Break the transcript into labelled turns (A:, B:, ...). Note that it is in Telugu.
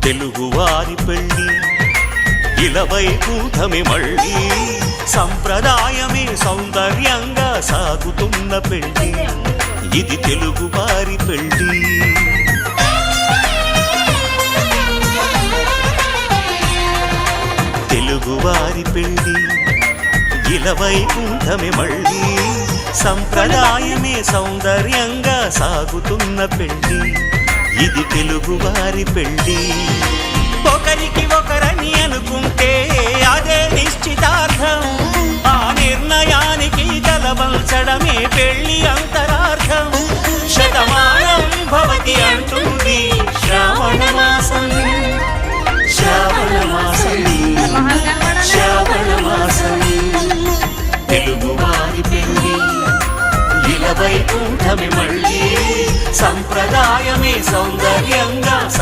A: తెలుగువారి పెళ్ళి ఇలవైకుంఠమే మళ్ళీ సంప్రదాయమే సౌందర్యంగా సాగుతున్న పెళ్ళి ఇది తెలుగువారి పెళ్ళి తెలుగువారి పెళ్ళి ఇలవైకుంఠమే మళ్ళీ సంప్రదాయమే సౌందర్యంగా సాగుతున్న పెళ్ళి ఇది తెలుగువారి పెళ్ళి ఒకరికి ఒకరని అనుకుంటే అదే నిశ్చితార్థం ఆ నిర్ణయానికి తలవంచడమే పెళ్ళి అంతరార్థం శతమానం భవతి అంటుంది శ్రావణ మాసం శ్రావణ మాసం శ్రావణ మాసం తెలుగువారి పెళ్ళి ఇలవైకుంఠమే మళ్ళీ సంప్రదాయమే సౌందర్యంగా